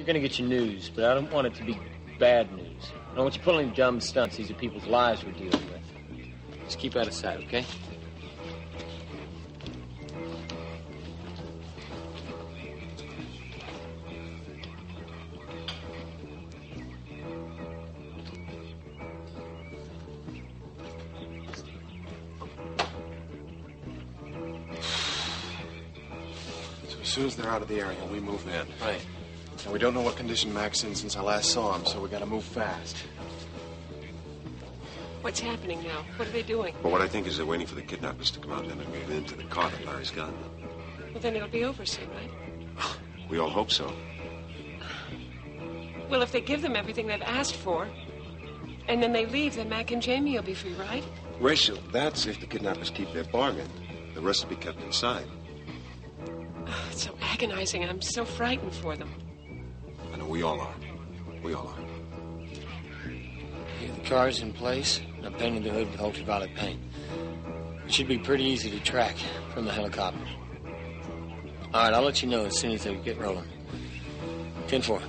You're gonna get your news, but I don't want it to be bad news. I don't want you pulling dumb stunts. These are people's lives we're dealing with. Just keep out of sight, okay? As soon as they're out of the area, we move in. Right. And we don't know what condition Mac's in since I last saw him, so we gotta move fast. What's happening now? What are they doing? Well, what I think is they're waiting for the kidnappers to come out and then move into the car that Larry's got. Well, then it'll be over soon, right? We all hope so. Well, if they give them everything they've asked for, and then they leave, then Mac and Jamie will be free, right? Rachel, that's if the kidnappers keep their bargain. The rest will be kept inside. Oh, it's so agonizing. I'm so frightened for them. I know we all are. We all are. Yeah, the car's in place. I painted the hood with ultraviolet paint. It should be pretty easy to track from the helicopter. All right, I'll let you know as soon as they get rolling. 10-4.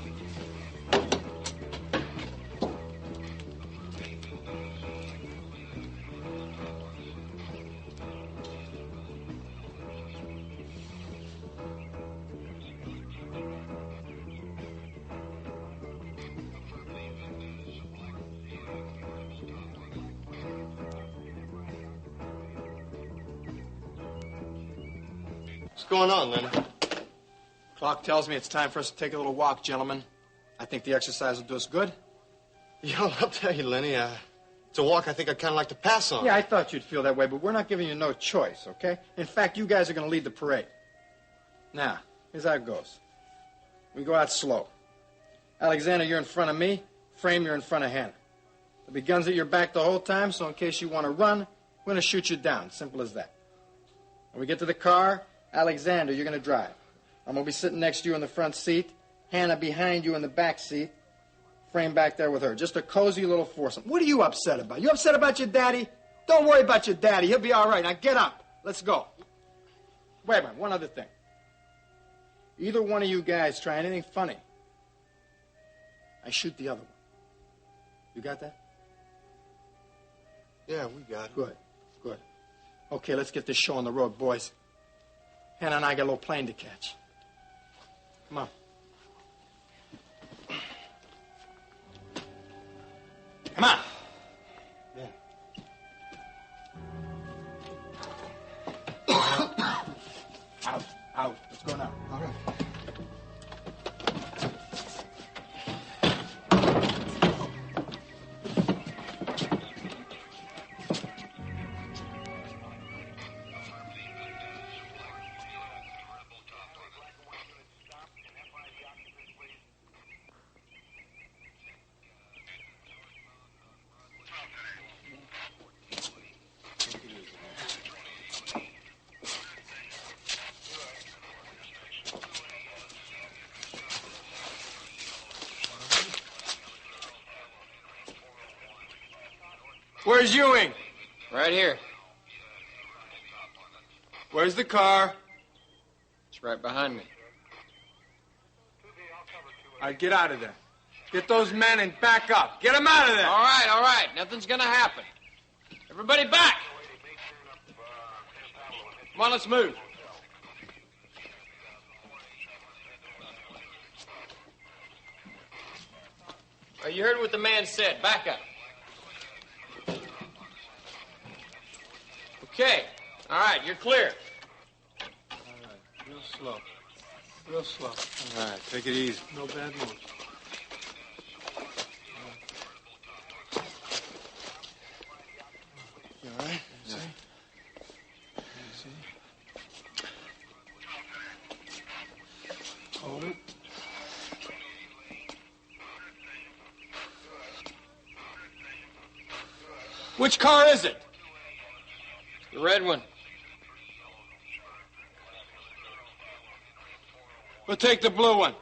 What's going on, Lenny? Clock tells me it's time for us to take a little walk, gentlemen. I think the exercise will do us good. Yo, I'll tell you, Lenny, it's a walk I think I'd kind of like to pass on. Yeah, I thought you'd feel that way, but we're not giving you no choice, okay? In fact, you guys are going to lead the parade. Now, here's how it goes. We go out slow. Alexander, you're in front of me. Frame, you're in front of Hannah. There'll be guns at your back the whole time, so in case you want to run, we're going to shoot you down. Simple as that. When we get to the car, Alexander, you're going to drive. I'm going to be sitting next to you in the front seat. Hannah behind you in the back seat. Frame back there with her. Just a cozy little foursome. What are you upset about? You upset about your daddy? Don't worry about your daddy. He'll be all right. Now get up. Let's go. Wait a minute. One other thing. Either one of you guys try anything funny, I shoot the other one. You got that? Yeah, we got it. Good. Good. Okay, let's get this show on the road, boys. Hannah and I got a little plane to catch. Come on. Come on. Yeah. Out. Let's go now. All right. Where's Ewing? Right here. Where's the car? It's right behind me. All right, get out of there. Get those men and back up. Get them out of there. All right. Nothing's gonna happen. Everybody back! Come on, let's move. All right, you heard what the man said. Back up. Okay. All right, you're clear. All right, real slow. Real slow. All right, take it easy. No bad moves. You all right? See? Hold it. Which car is it? The red one. We'll take the blue one.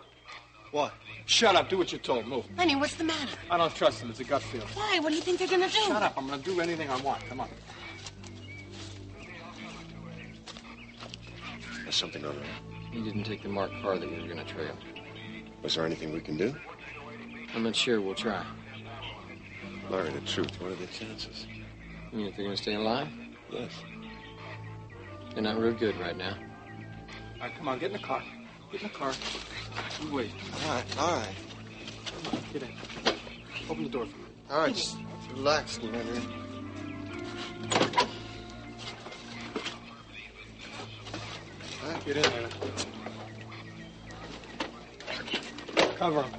What? Shut up. Do what you're told. Move. Lenny, what's the matter? I don't trust him. It's a gut feel. Why? What do you think they're going to do? Shut up. I'm going to do anything I want. Come on. There's something on there. He didn't take the marked car that you were gonna trail. Was there anything we can do? I'm not sure. We'll try. Larry, the truth, what are the chances? You mean if they're going to stay alive? Yes. They're not real good right now. All right, come on, get in the car. Get in the car. You wait. All right, all right. Come on, get in. Open the door for me. All right, just relax, Leonard. All right, get in there. Cover him.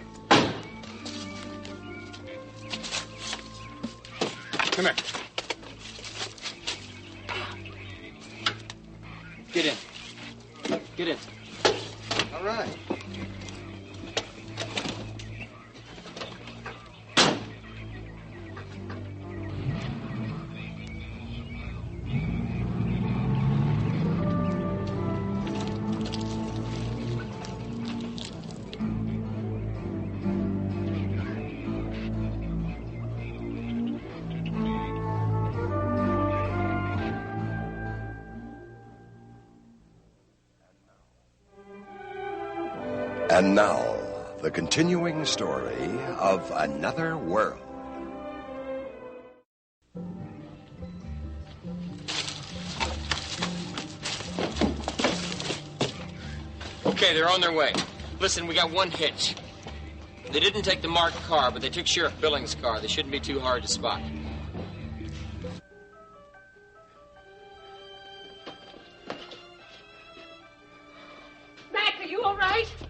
Come here. Get in. Get in. All right. And now, the continuing story of Another World. Okay, they're on their way. Listen, we got one hitch. They didn't take the marked car, but they took Sheriff Billings' car. They shouldn't be too hard to spot.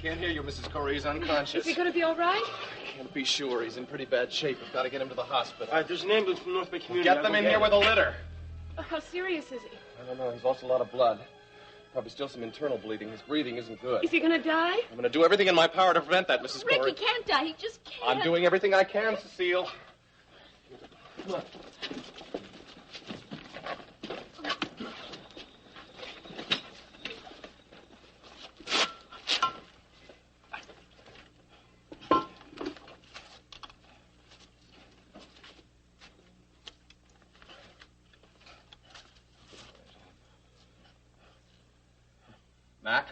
Can't hear you, Mrs. Corey. He's unconscious. Is he going to be all right? I can't be sure. He's in pretty bad shape. We've got to get him to the hospital. All right, there's an ambulance from North Bay Community. Get them in here with a litter. How serious is he? I don't know. He's lost a lot of blood. Probably still some internal bleeding. His breathing isn't good. Is he going to die? I'm going to do everything in my power to prevent that, Mrs. Corey. Rick, he can't die. He just can't. I'm doing everything I can, Cecile. Come on. Mac?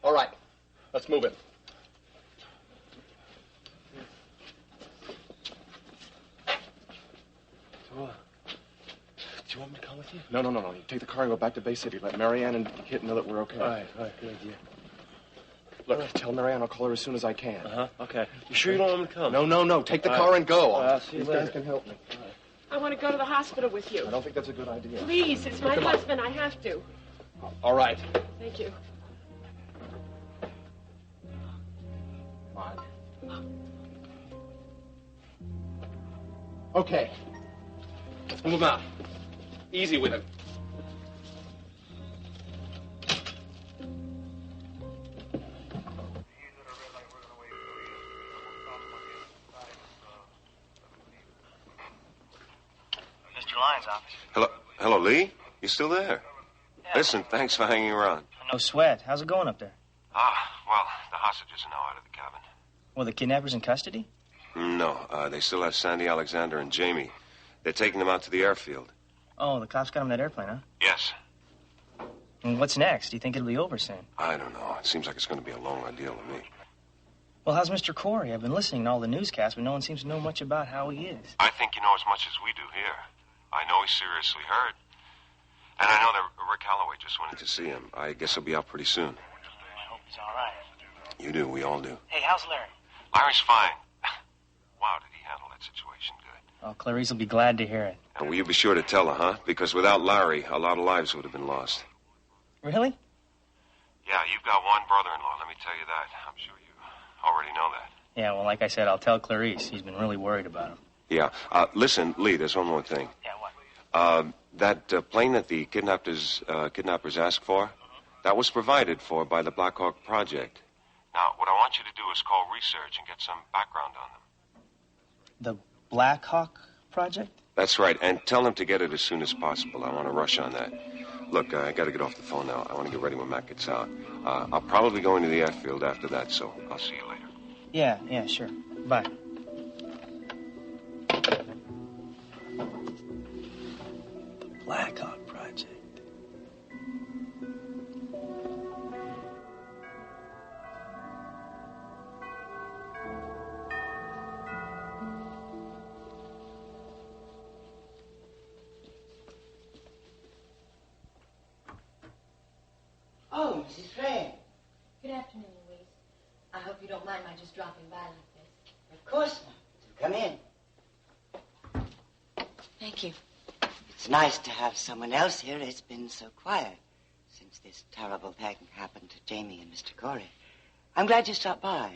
All right. Let's move it. Do you want me to come with you? No. You take the car and go back to Bay City. Let Marianne and Kit know that we're okay. All right, good idea. Look, tell Marianne I'll call her as soon as I can. Okay. You sure you don't want me to come? No. Take the car and go. I'll see you These guys later. can help me. I want to go to the hospital with you. I don't think that's a good idea. Please, it's my Come on. husband. I have to. All right. Thank you. Come on. Okay. Let's move out. Easy with him. Mr. Lyons' office. Hello, Leigh? You still there? Yeah. Listen, thanks for hanging around. No sweat. How's it going up there? Well, the hostages are now out of the cabin. Well, the kidnappers in custody? No, they still have Sandy, Alexander, and Jamie. They're taking them out to the airfield. Oh, the cops got them in that airplane, huh? Yes. And what's next? Do you think it'll be over soon? I don't know. It seems like it's going to be a long ordeal to me. Well, how's Mr. Corey? I've been listening to all the newscasts, but no one seems to know much about how he is. I think you know as much as we do here. I know he's seriously hurt. And I know that Rick Holloway just went in to see him. I guess he'll be out pretty soon. I hope he's all right. You do. We all do. Hey, how's Larry? Larry's fine. Wow, did he handle that situation good. Oh, Clarice will be glad to hear it. And will you be sure to tell her, huh? Because without Larry, a lot of lives would have been lost. Really? Yeah, you've got one brother-in-law, let me tell you that. I'm sure you already know that. Yeah, well, like I said, I'll tell Clarice. He's been really worried about him. Yeah. Listen, Leigh, there's one more thing. Yeah, what? That plane that the kidnappers asked for, that was provided for by the Blackhawk Project. Now, what I want you to do is call research and get some background on them. The Blackhawk Project? That's right, and tell them to get it as soon as possible. I want to rush on that. Look, I got to get off the phone now. I want to get ready when Mac gets out. I'll probably go into the airfield after that, so I'll see you later. Yeah, sure. Bye. Blackhawk Project. Oh, Mrs. Frey. Good afternoon, Louise. I hope you don't mind my just dropping by like this. Of course not. Come in. Thank you. It's nice to have someone else here. It's been so quiet since this terrible thing happened to Jamie and Mr. Corey. I'm glad you stopped by.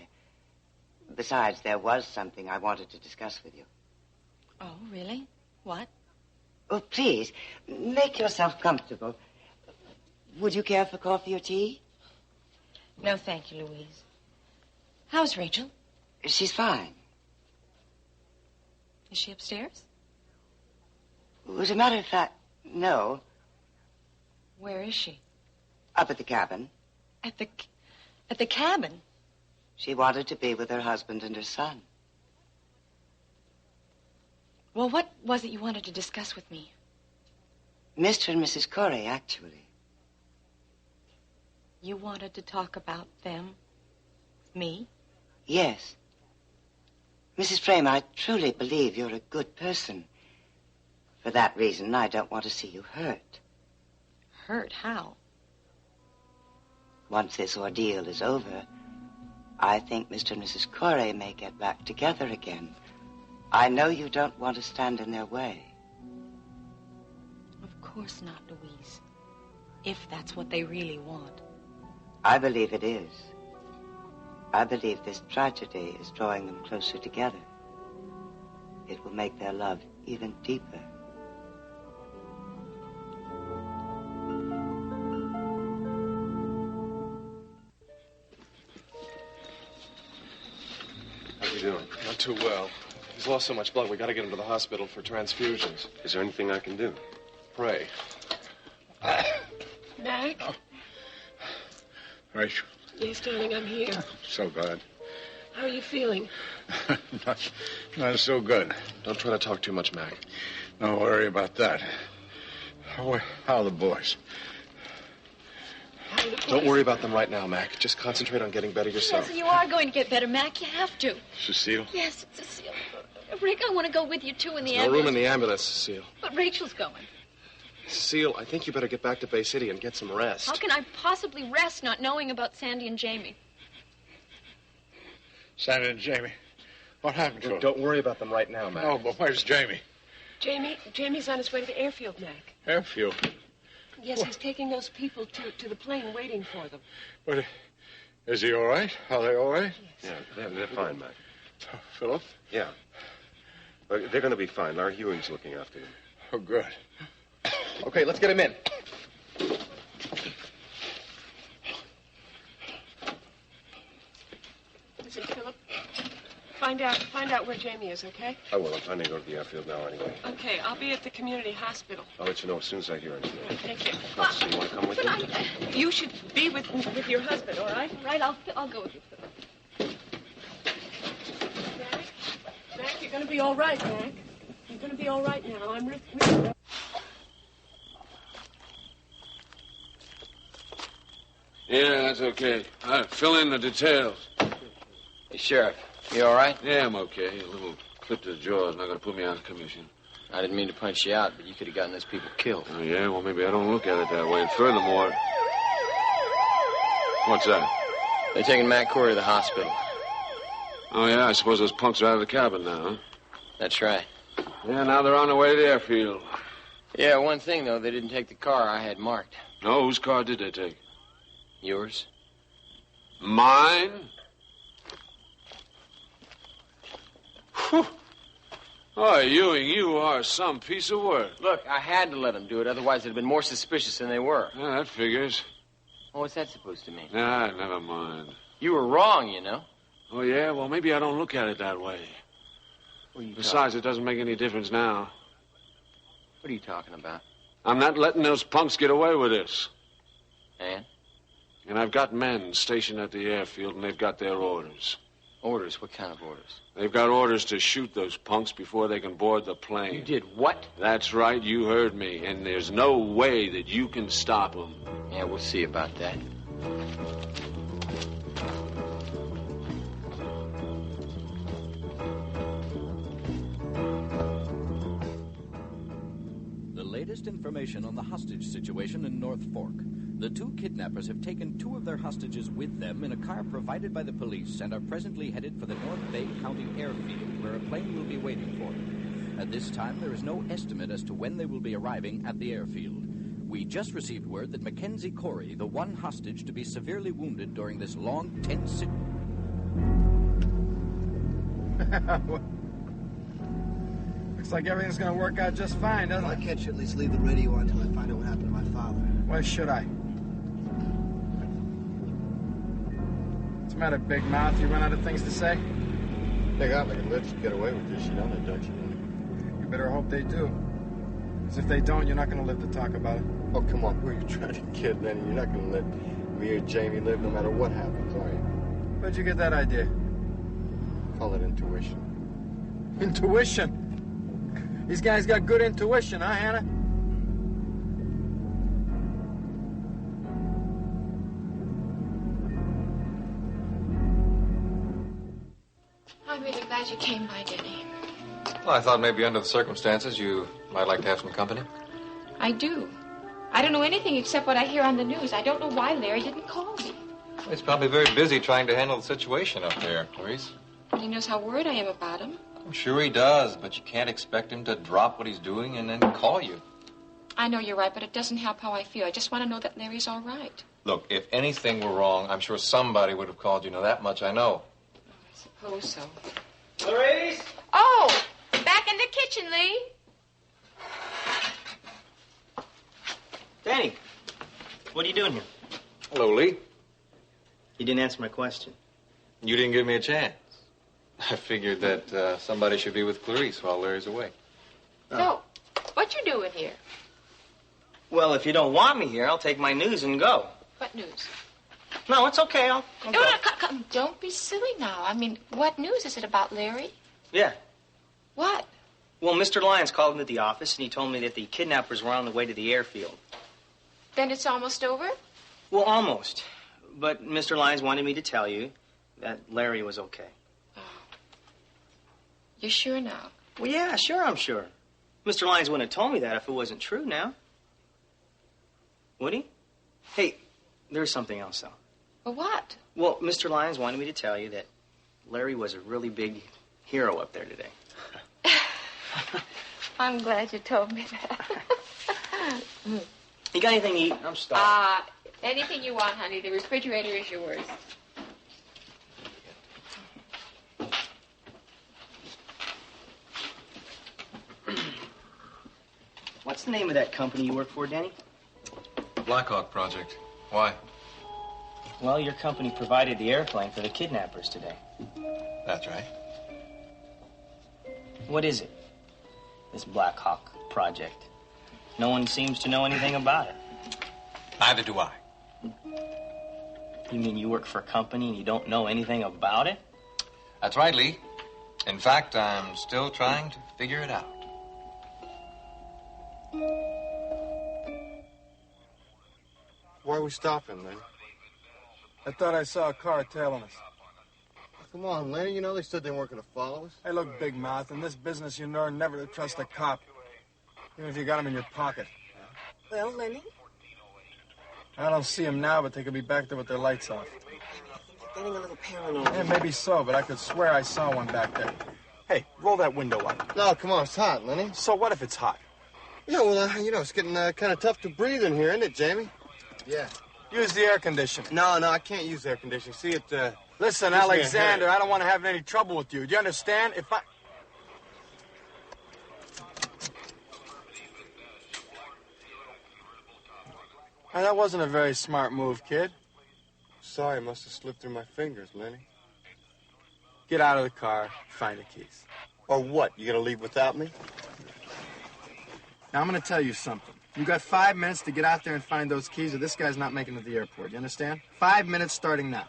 Besides, there was something I wanted to discuss with you. Oh, really? What? Oh, please, make yourself comfortable. Would you care for coffee or tea? No, thank you, Louise. How's Rachel? She's fine. Is she upstairs? As a matter of fact, no. Where is she? Up at the cabin. At the cabin? She wanted to be with her husband and her son. Well, what was it you wanted to discuss with me? Mr. and Mrs. Corey, actually. You wanted to talk about them? Me? Yes. Mrs. Frame, I truly believe you're a good person. For that reason, I don't want to see you hurt. Hurt? How? Once this ordeal is over, I think Mr. and Mrs. Corey may get back together again. I know you don't want to stand in their way. Of course not, Louise. If that's what they really want. I believe it is. I believe this tragedy is drawing them closer together. It will make their love even deeper. How you doing? Not too well. He's lost so much blood, we gotta get him to the hospital for transfusions. Is there anything I can do? Pray. Mac? Oh. Rachel. Yes, darling, I'm here. So glad. How are you feeling? not so good. Don't try to talk too much, Mac. Don't worry about that. How are the boys? Don't worry about them right now, Mac. Just concentrate on getting better yourself. Yes, you are going to get better, Mac. You have to. Cecile? Yes, Cecile. Rick, I want to go with you, too, in the There's ambulance. no room in the ambulance, Cecile. But Rachel's going. Cecile, I think you better get back to Bay City and get some rest. How can I possibly rest not knowing about Sandy and Jamie? Sandy and Jamie. What happened to them? Don't worry about them right now, Mac. Oh, but where's Jamie? Jamie's on his way to the airfield, Mac. Airfield? Yes, he's taking those people to the plane waiting for them. But is he all right? Are they all right? Yes. Yeah, they're fine, Mac. Philip? Yeah. But they're going to be fine. Larry Ewing's looking after them. Oh, good. Okay, let's get him in. Listen, Philip. Find out where Jamie is, okay? I will. I'm planning to go to the airfield now anyway. Okay, I'll be at the community hospital. I'll let you know as soon as I hear anything. Right, thank you. Now, so you want to come with me? You should be with your husband, all right? Right, I'll go with you, Philip. Mac, you're going to be all right, Mac. You're going to be all right now. I'm really... Yeah, that's okay. I'll fill in the details. Hey, Sheriff, you all right? Yeah, I'm okay. A little clip to the jaw is not going to put me out of commission. I didn't mean to punch you out, but you could have gotten those people killed. Oh, yeah? Well, maybe I don't look at it that way. And furthermore... What's that? They're taking Matt Corey to the hospital. Oh, yeah? I suppose those punks are out of the cabin now, huh? That's right. Yeah, now they're on their way to the airfield. Yeah, one thing, though, they didn't take the car I had marked. No, whose car did they take? Yours? Mine? Whew. Oh, Ewing, you are some piece of work. Look, I had to let them do it, otherwise they'd have been more suspicious than they were. Yeah, that figures. Oh, what's that supposed to mean? Nah, never mind. You were wrong, you know. Oh, yeah? Well, maybe I don't look at it that way. What are you Besides, it doesn't make any difference now. What are you talking about? I'm not letting those punks get away with this. And? And I've got men stationed at the airfield, and they've got their orders. Orders? What kind of orders? They've got orders to shoot those punks before they can board the plane. You did what? That's right, you heard me. And there's no way that you can stop them. Yeah, we'll see about that. The latest information on the hostage situation in North Fork. The two kidnappers have taken two of their hostages with them in a car provided by the police and are presently headed for the North Bay County airfield, where a plane will be waiting for them. At this time, there is no estimate as to when they will be arriving at the airfield. We just received word that Mackenzie Corey, the one hostage to be severely wounded during this long, tense situation. Looks like everything's going to work out just fine, doesn't it? Why can't you at least leave the radio on until I find out what happened to my father? Why should I? What's the matter, Big Mouth? You run out of things to say? They got like a let you get away with this, you know that, don't you? You better hope they do. Because if they don't, you're not going to live to talk about it. Oh, come on. Who are you trying to kid, Lenny? You're not going to let me or Jamie live no matter what happens, are you? Where'd you get that idea? Call it intuition. Intuition? These guys got good intuition, huh, Hannah? I'm really glad you came by, Denny. Well, I thought maybe under the circumstances you might like to have some company. I do. I don't know anything except what I hear on the news. I don't know why Larry didn't call me. He's probably very busy trying to handle the situation up there, Louise. But he knows how worried I am about him. I'm sure he does, but you can't expect him to drop what he's doing and then call you. I know you're right, but it doesn't help how I feel. I just want to know that Larry's all right. Look, if anything were wrong, I'm sure somebody would have called you. Now, that much I know. I suppose so. Clarice? Oh, back in the kitchen, Leigh. Denny, what are you doing here? Hello, Leigh. You didn't answer my question. You didn't give me a chance. I figured that somebody should be with Clarice while Larry's away. So, what you doing here? Well, if you don't want me here, I'll take my news and go. What news? No, it's okay. I'll No, go. no, come. Don't be silly now. I mean, what news is it about Larry? Yeah. What? Well, Mr. Lyons called me at the office, and he told me that the kidnappers were on the way to the airfield. Then it's almost over? Well, almost. But Mr. Lyons wanted me to tell you that Larry was okay. Oh. You're sure now? Well, yeah, sure, I'm sure. Mr. Lyons wouldn't have told me that if it wasn't true now. Would he? Hey, there's something else, though. Well, what? Well, Mr. Lyons wanted me to tell you that Larry was a really big hero up there today. I'm glad you told me that. You got anything to eat? I'm starving. Anything you want, honey. The refrigerator is yours. What's the name of that company you work for, Denny? Blackhawk Project. Why? Well, your company provided the airplane for the kidnappers today. That's right. What is it? This Blackhawk Project. No one seems to know anything about it. Neither do I. You mean you work for a company and you don't know anything about it? That's right, Leigh. In fact, I'm still trying to figure it out. Why are we stopping, Lenny? I thought I saw a car tailing us. Come on, Lenny. You know they said they weren't going to follow us. Hey, look, Big Mouth, in this business, you learn never to trust a cop, even if you got him in your pocket. Well, Lenny? I don't see him now, but they could be back there with their lights off. You're getting a little paranoid. Yeah, maybe so, but I could swear I saw one back there. Hey, roll that window up. No, come on. It's hot, Lenny. So what if it's hot? Yeah, well, you know, it's getting kind of tough to breathe in here, isn't it, Jamie? Yeah. Use the air conditioner. No, I can't use air conditioning. See, it, Listen, gives me a Alexander, headache. I don't want to have any trouble with you. Do you understand? If I... Now, that wasn't a very smart move, kid. Sorry, it must have slipped through my fingers, Lenny. Get out of the car, find the keys. Or what? You gonna leave without me? Now, I'm going to tell you something. You got 5 minutes to get out there and find those keys, or this guy's not making it to the airport. You understand? 5 minutes starting now.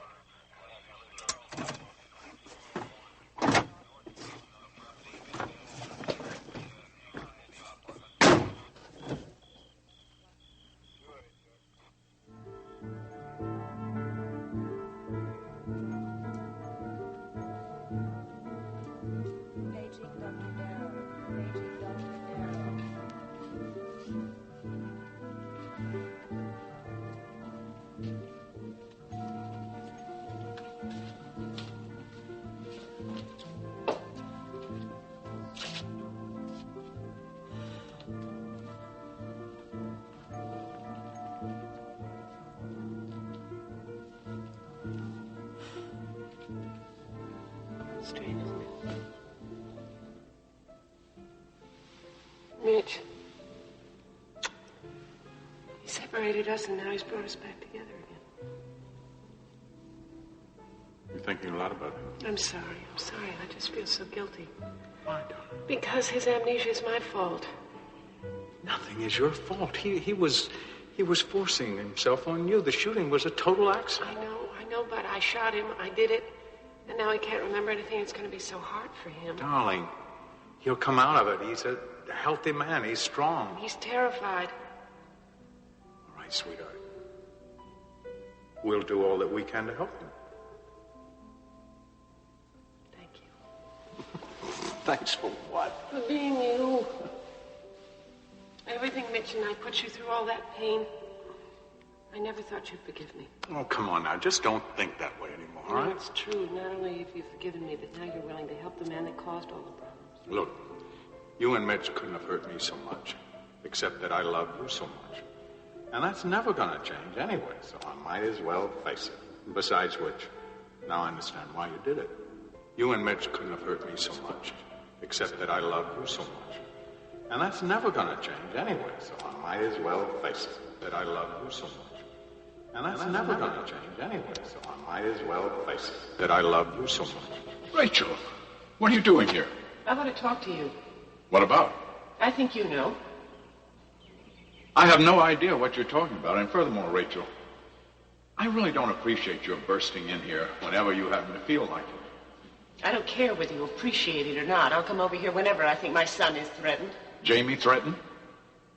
straight, isn't it? Mitch. He separated us, and now he's brought us back together again. You're thinking a lot about him. I'm sorry. I just feel so guilty. Why, darling? Because his amnesia is my fault. Nothing is your fault. He was forcing himself on you. The shooting was a total accident. I know, but I shot him. I did it. And now he can't remember anything. It's going to be so hard for him. Darling, he'll come out of it. He's a healthy man. He's strong. He's terrified. All right, sweetheart. We'll do all that we can to help him. Thank you. Thanks for what? For being you. Everything Mitch and I put you through, all that pain. I never thought you'd forgive me. Oh, come on now. Just don't think that way anymore, all right? It's true. Not only have you forgiven me, but now you're willing to help the man that caused all the problems. Look, you and Mitch couldn't have hurt me so much, except that I love you so much. And that's never going to change anyway, so I might as well face it. Besides which, now I understand why you did it. You and Mitch couldn't have hurt me so much, except that I love you so much. And that's never going to change anyway, so I might as well face it, that I love you so much. And that's never going to change anyway, so I might as well face it, that I love you so much. Rachel, what are you doing here? I want to talk to you. What about? I think you know. I have no idea what you're talking about, and furthermore, Rachel, I really don't appreciate your bursting in here whenever you happen to feel like it. I don't care whether you appreciate it or not. I'll come over here whenever I think my son is threatened. Jamie threatened?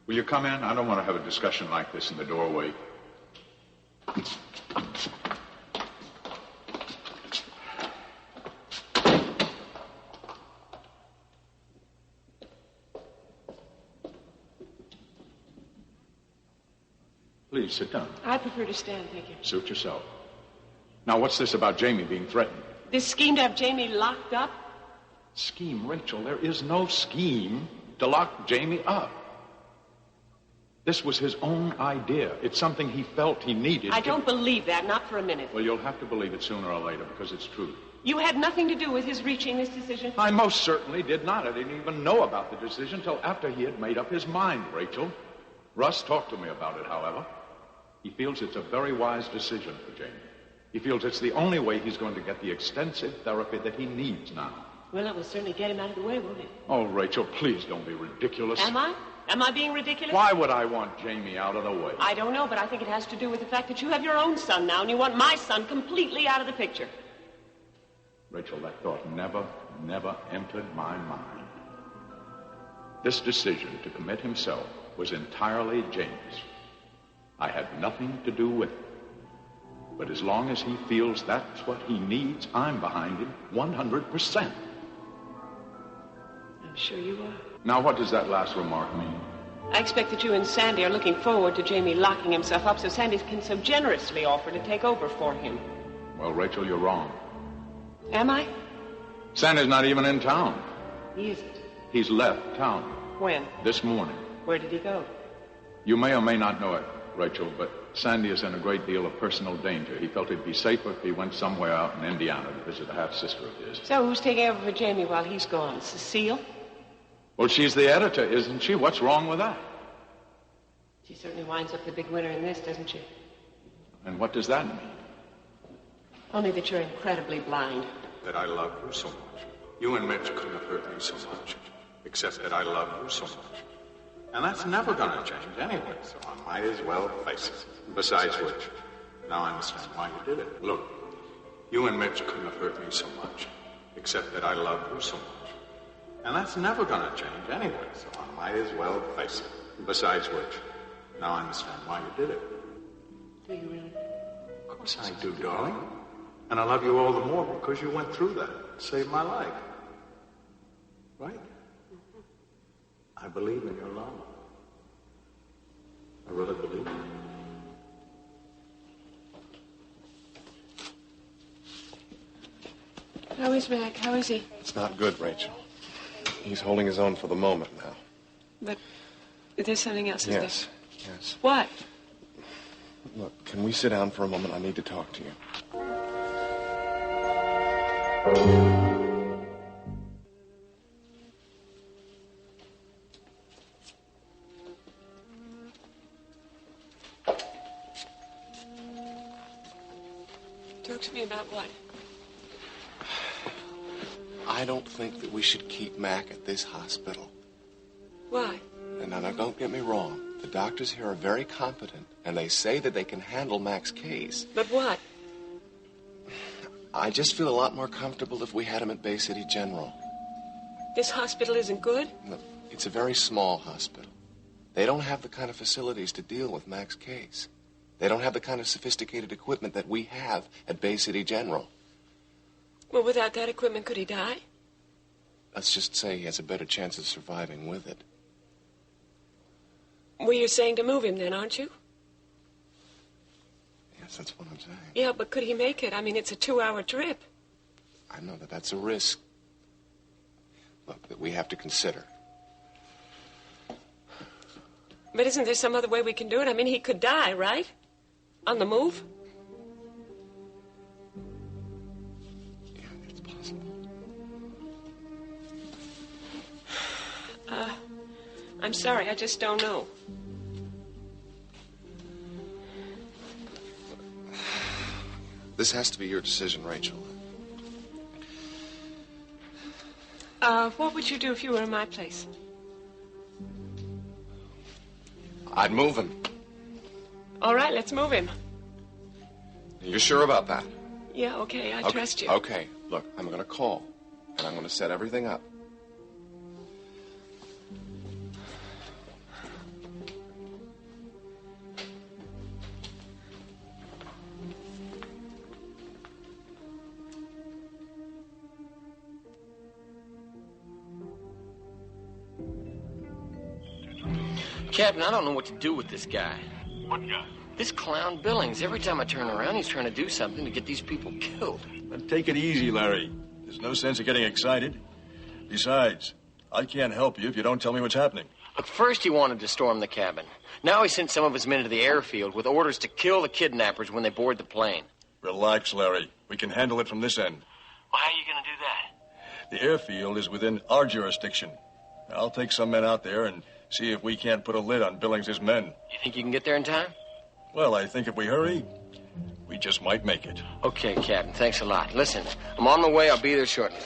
Will you come in? I don't want to have a discussion like this in the doorway. Please, sit down. I prefer to stand, thank you. Suit yourself. Now, what's this about Jamie being threatened? This scheme to have Jamie locked up? Scheme, Rachel, there is no scheme to lock Jamie up. This was his own idea. It's something he felt he needed. I don't believe that, not for a minute. Well, you'll have to believe it sooner or later because it's true. You had nothing to do with his reaching this decision? I most certainly did not. I didn't even know about the decision till after he had made up his mind, Rachel. Russ talked to me about it, however. He feels it's a very wise decision for Jamie. He feels it's the only way he's going to get the extensive therapy that he needs now. Well, it will certainly get him out of the way, won't it? Oh, Rachel, please don't be ridiculous. Am I? Am I being ridiculous? Why would I want Jamie out of the way? I don't know, but I think it has to do with the fact that you have your own son now, and you want my son completely out of the picture. Rachel, that thought never entered my mind. This decision to commit himself was entirely Jamie's. I had nothing to do with it. But as long as he feels that's what he needs, I'm behind him 100%. I'm sure you are. Now, what does that last remark mean? I expect that you and Sandy are looking forward to Jamie locking himself up so Sandy can so generously offer to take over for him. Well, Rachel, you're wrong. Am I? Sandy's not even in town. He isn't. He's left town. When? This morning. Where did he go? You may or may not know it, Rachel, but Sandy is in a great deal of personal danger. He felt it'd be safer if he went somewhere out in Indiana to visit a half-sister of his. So who's taking over for Jamie while he's gone? Cecile? Well, she's the editor, isn't she? What's wrong with that? She certainly winds up the big winner in this, doesn't she? And what does that mean? Only that you're incredibly blind. That I love you so much. You and Mitch couldn't have hurt me so much, except that I love you so much. And that's never going to change anyway, so I might as well face it. Besides which, now I understand why you did it. Look, you and Mitch couldn't have hurt me so much, except that I love you so much. And that's never going to change anyway, so I might as well face it. Besides which, now I understand why you did it. Do you really? Of course I do, darling. And I love you all the more because you went through that. Saved my life. Right? I believe in your love. I really believe it. How is Mac? How is he? It's not good, Rachel. He's holding his own for the moment now. But there's something else, isn't there? Yes. What? Look, can we sit down for a moment? I need to talk to you. Talk to me about what? I don't think that we should keep Mac at this hospital. Why? And now, don't get me wrong. The doctors here are very competent, and they say that they can handle Mac's case. But what? I just feel a lot more comfortable if we had him at Bay City General. This hospital isn't good? Look, it's a very small hospital. They don't have the kind of facilities to deal with Mac's case. They don't have the kind of sophisticated equipment that we have at Bay City General. Well, without that equipment, could he die? Let's just say he has a better chance of surviving with it. Well, you're saying to move him then, aren't you? Yes, that's what I'm saying. Yeah, but could he make it? I mean, it's a 2-hour trip. I know that that's a risk. Look, that we have to consider. But isn't there some other way we can do it? I mean, he could die, right? On the move? Yeah, it's possible. I'm sorry, I just don't know. This has to be your decision, Rachel. What would you do if you were in my place? I'd move him. All right, let's move him. You're sure about that? Yeah, okay, I trust you. Okay, look, I'm going to call, and I'm going to set everything up. Captain, I don't know what to do with this guy. What guy? This clown Billings. Every time I turn around, he's trying to do something to get these people killed. But take it easy, Larry. There's no sense of getting excited. Besides, I can't help you if you don't tell me what's happening. Look, first he wanted to storm the cabin. Now he sent some of his men to the airfield with orders to kill the kidnappers when they board the plane. Relax, Larry. We can handle it from this end. Well, how are you going to do that? The airfield is within our jurisdiction. I'll take some men out there and see if we can't put a lid on Billings' men. You think you can get there in time? Well, I think if we hurry, we just might make it. Okay, Captain. Thanks a lot. Listen, I'm on my way. I'll be there shortly.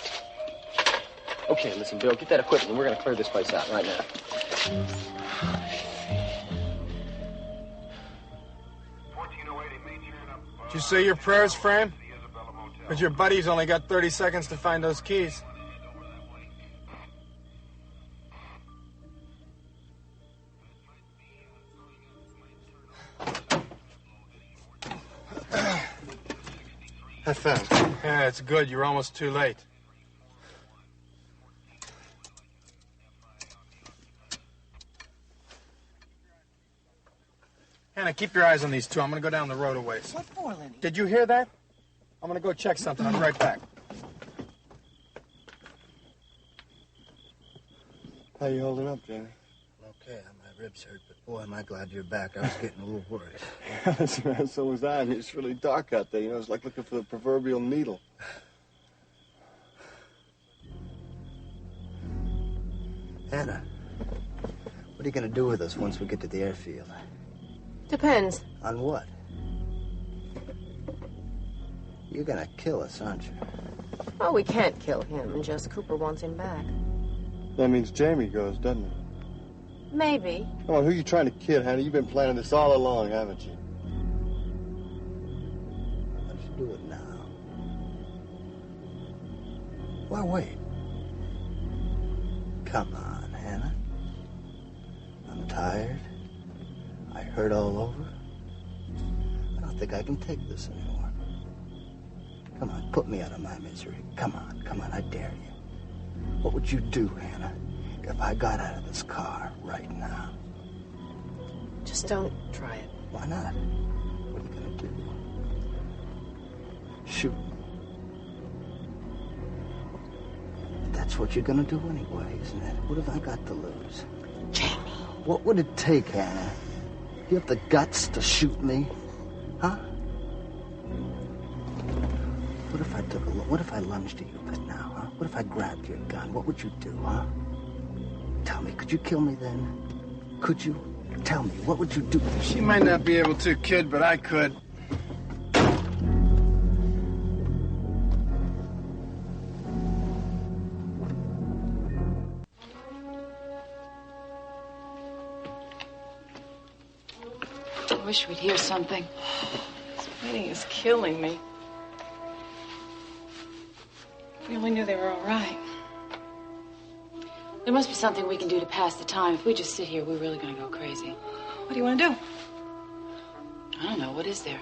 Okay, listen, Bill, get that equipment, and we're going to clear this place out right now. Did you say your prayers, Frame? But your buddy's only got 30 seconds to find those keys. I found. Yeah, it's good. You're almost too late. Hannah, keep your eyes on these two. I'm going to go down the road a ways. What for, Lenny? Did you hear that? I'm going to go check something. I'll be right back. How you holding up, Denny? Okay, my ribs hurt, but boy, am I glad you're back. I was getting a little worried. So was I. I mean, it's really dark out there. You know, it's like looking for the proverbial needle. Hannah, what are you going to do with us once we get to the airfield? Depends. On what? You're going to kill us, aren't you? Oh, we can't kill him, and Jess Cooper wants him back. That means Jamie goes, doesn't it? Maybe. Come on, who are you trying to kid, Hannah? You've been planning this all along, haven't you? Why don't you do it now? Why wait? Come on, Hannah. I'm tired. I hurt all over. I don't think I can take this anymore. Come on, put me out of my misery. Come on, I dare you. What would you do, Hannah, if I got out of this car right now? Just don't try it. Why not? What are you gonna do? Shoot. That's what you're gonna do anyway, isn't it? What have I got to lose? Jamie. What would it take, Hannah? You have the guts to shoot me? Huh? What if I lunged at you right now, huh? What if I grabbed your gun? What would you do, huh? Tell me, could you kill me then? Could you? Tell me, what would you do? She might not be able to, kid, but I could. wish we'd hear something. This waiting is killing me. If we only knew they were all right. There must be something we can do to pass the time. If we just sit here, we're really going to go crazy. What do you want to do? I don't know. What is there?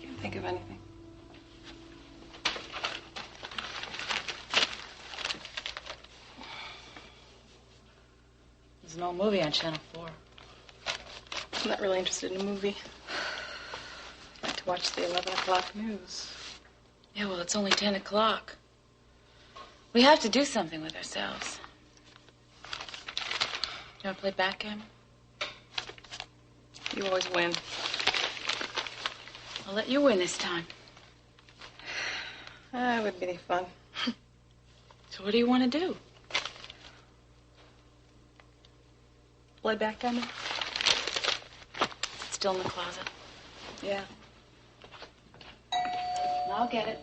Can't think of anything. There's an old movie on Channel 4. I'm not really interested in a movie. I like to watch the 11 o'clock news. Yeah, well, it's only 10 o'clock. We have to do something with ourselves. You want to play backgammon? You always win. I'll let you win this time. That would be any fun. So what do you want to do? Play backgammon? Is it still in the closet? Yeah. I'll get it.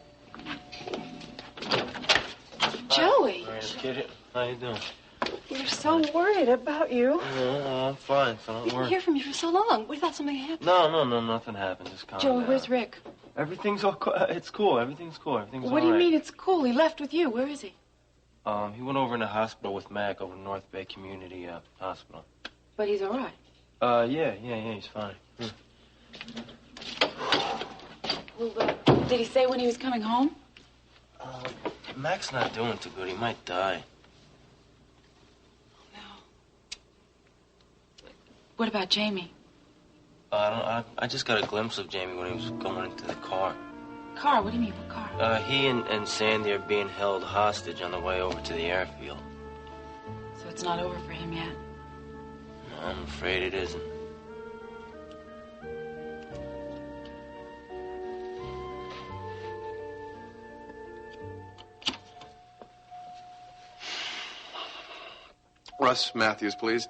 Joey! How you doing? We're so worried about you. I'm fine, so don't We didn't worry. hear from you for so long. We thought something happened. No, nothing happened. Just calm Joey, down. where's Rick? Everything's all it's cool. Everything's cool. Everything's What do you all right. mean it's cool? He left with you. Where is he? He went over in the hospital with Mac over North Bay Community Hospital. But he's all right. Yeah, he's fine. Well, did he say when he was coming home? Mac's not doing too good. He might die. What about Jamie? I just got a glimpse of Jamie when he was going into the car. Car? What do you mean, what car? He and Sandy are being held hostage on the way over to the airfield. So it's not over for him yet. No, I'm afraid it isn't. Russ Matthews, please.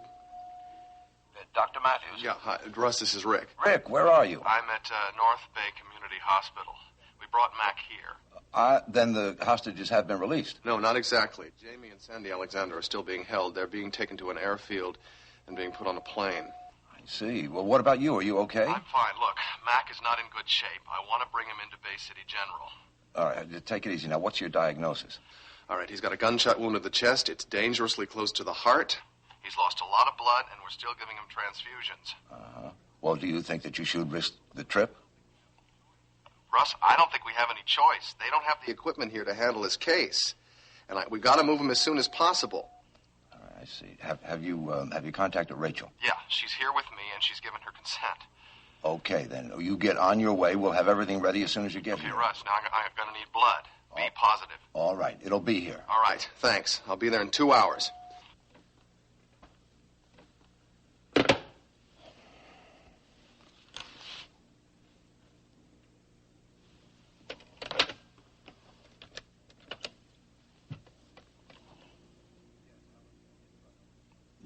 Dr. Matthews? Yeah, hi. Russ, this is Rick. Rick, where are you? I'm at North Bay Community Hospital. We brought Mac here. Then the hostages have been released. No, not exactly. Jamie and Sandy Alexander are still being held. They're being taken to an airfield and being put on a plane. I see. Well, what about you? Are you okay? I'm fine. Look, Mac is not in good shape. I want to bring him into Bay City General. All right, just take it easy. Now, what's your diagnosis? All right, he's got a gunshot wound to the chest. It's dangerously close to the heart. He's lost a lot of blood, and we're still giving him transfusions. Well, do you think that you should risk the trip? Russ, I don't think we have any choice. They don't have the equipment here to handle his case. And we've got to move him as soon as possible. All right, I see. Have you contacted Rachel? Yeah, she's here with me, and she's given her consent. Okay, then. You get on your way. We'll have everything ready as soon as you get Okay, here. Russ, now I'm going to need blood. Be positive. All right, it'll be here. All right, thanks. I'll be there in 2 hours.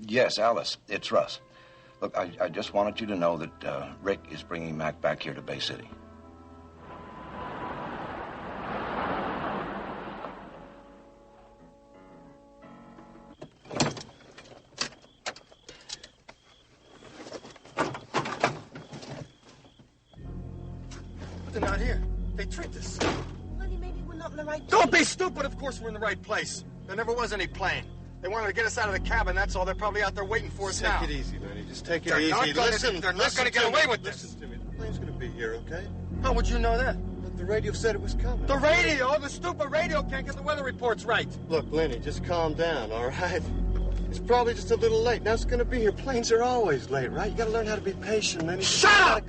Yes, Alice, it's Russ. Look, I just wanted you to know that Rick is bringing Mac back here to Bay City. They're not here. They tricked us. Lenny, maybe we're not in the right... Don't be stupid. Of course we're in the right place. There never was any plane. They wanted to get us out of the cabin, that's all. They're probably out there waiting for us now. Take it easy, Lenny. Just take it They're easy. not gonna- Listen, they're not gonna get away with this. Listen to me. The plane's gonna be here, okay? How would you know that? Look, the radio said it was coming. The radio? The stupid radio can't get the weather reports right. Look, Lenny, just calm down, all right? It's probably just a little late. Now it's gonna be here. Planes are always late, right? You gotta learn how to be patient, Lenny. Shut up!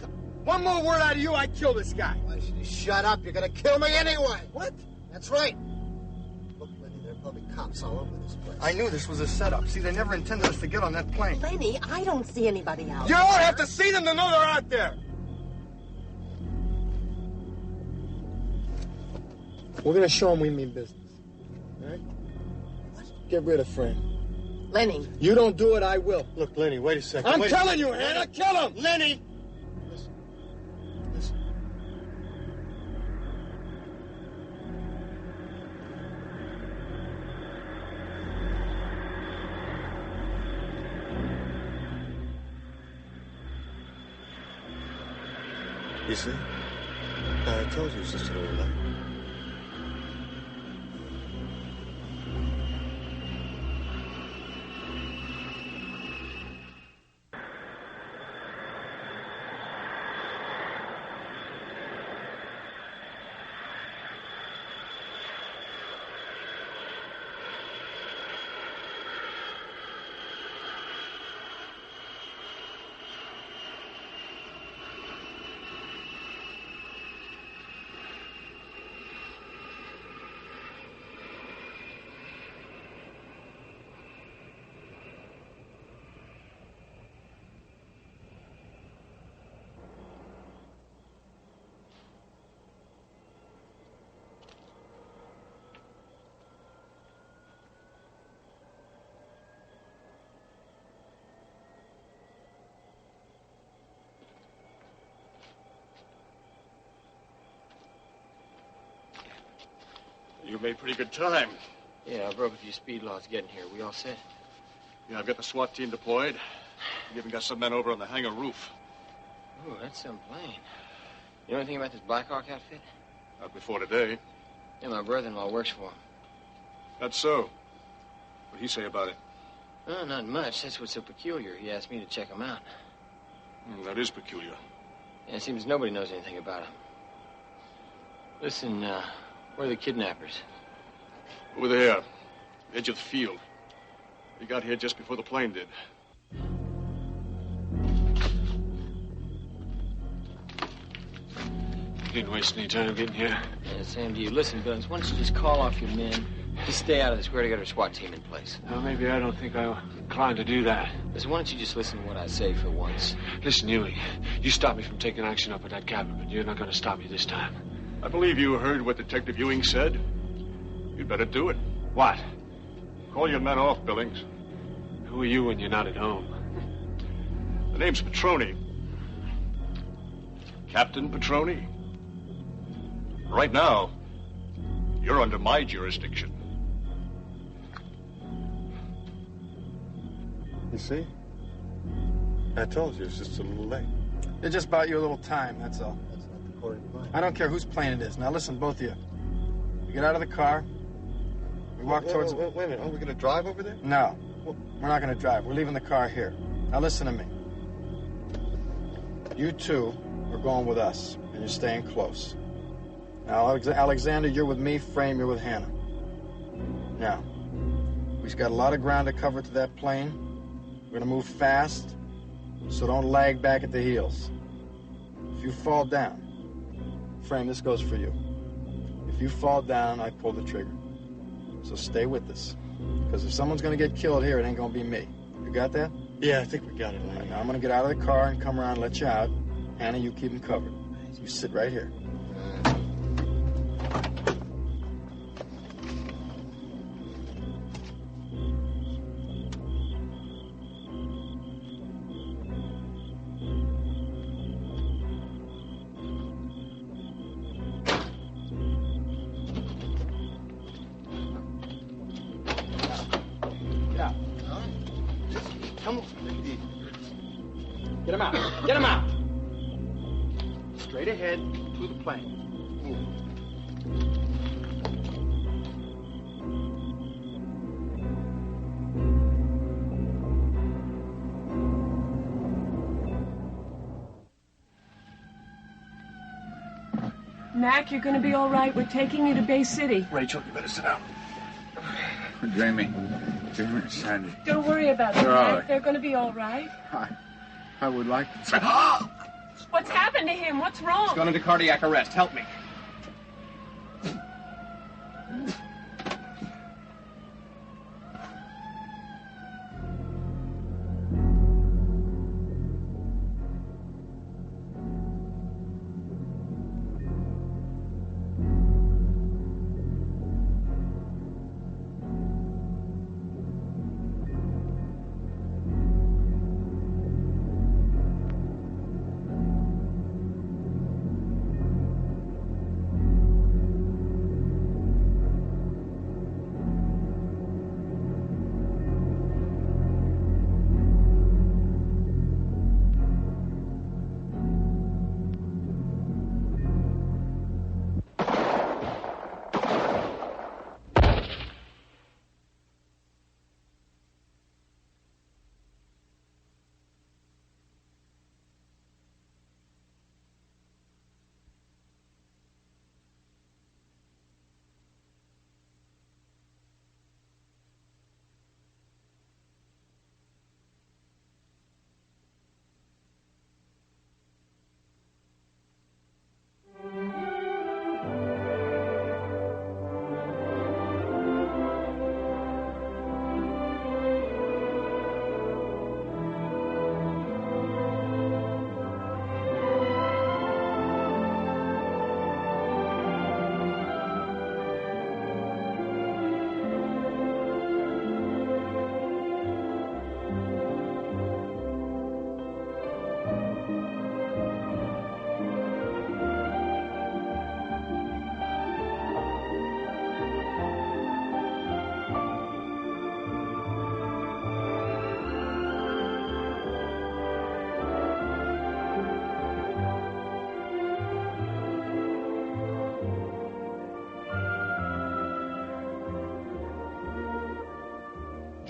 One more word out of you, I kill this guy. Why should you shut up? You're gonna kill me anyway. What? That's right. Look, Lenny, there are probably cops all over this place. I knew this was a setup. See, they never intended us to get on that plane. Lenny, I don't see anybody out. You don't have to see them to know they're out there. We're gonna show them we mean business. All right? What? Get rid of Frank. Lenny. You don't do it, I will. Look, Lenny, wait a second. I'm Wait telling you, Lenny. Hannah, kill him! Lenny! You see? I told you it was just a little late. You made pretty good time. Yeah, I broke a few speed laws getting here. We all set? Yeah, I've got the SWAT team deployed. We even got some men over on the hangar roof. Ooh, that's some plane. You know anything about this Blackhawk outfit? Not before today. Yeah, my brother-in-law works for him. That's so. What'd he say about it? Oh, not much. That's what's so peculiar. He asked me to check him out. That is peculiar. Yeah, it seems nobody knows anything about him. Listen, where are the kidnappers? Over there, edge of the field. We got here just before the plane did. You didn't waste any time getting here. Yeah, same to you. Listen, Billings, why don't you just call off your men? Just stay out of this. We're to get our SWAT team in place. Well, maybe I don't think I'm inclined to do that. Listen, why don't you just listen to what I say for once? Listen, Huey, you stopped me from taking action up at that cabin, but you're not going to stop me this time. I believe you heard what Detective Ewing said. You'd better do it. What? Call your men off, Billings. Who are you when you're not at home? The name's Petroni. Captain Petroni. Right now, you're under my jurisdiction. You see? I told you it was just a little late. They just bought you a little time, that's all. That's not the court of mine. I don't care whose plane it is. Now listen, both of you. You get out of the car. We walk towards... Wait a minute. Are we going to drive over there? No. We're not going to drive. We're leaving the car here. Now listen to me. You two are going with us, and you're staying close. Now, Alexander, you're with me. Frame, you're with Hannah. Now, we've got a lot of ground to cover to that plane. We're going to move fast, so don't lag back at the heels. If you fall down, Frame, this goes for you. If you fall down, I pull the trigger. So stay with us. Because if someone's going to get killed here, it ain't going to be me. You got that? Yeah, I think we got it, Leigh. Right, now I'm going to get out of the car and come around and let you out. Hannah, you keep them covered. You sit right here. Get him out. Get him out. Straight ahead to the plane. Mac, you're going to be all right. We're taking you to Bay City. Rachel, you better sit down. Jamie, Jamie, Sandy. Don't worry about them, They're all Mac. right. They're going to be all right. I would like to. What's happened to him? What's wrong? He's gone into cardiac arrest. Help me.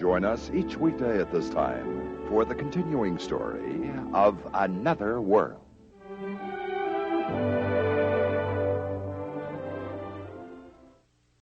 join us each weekday at this time for the continuing story of Another World.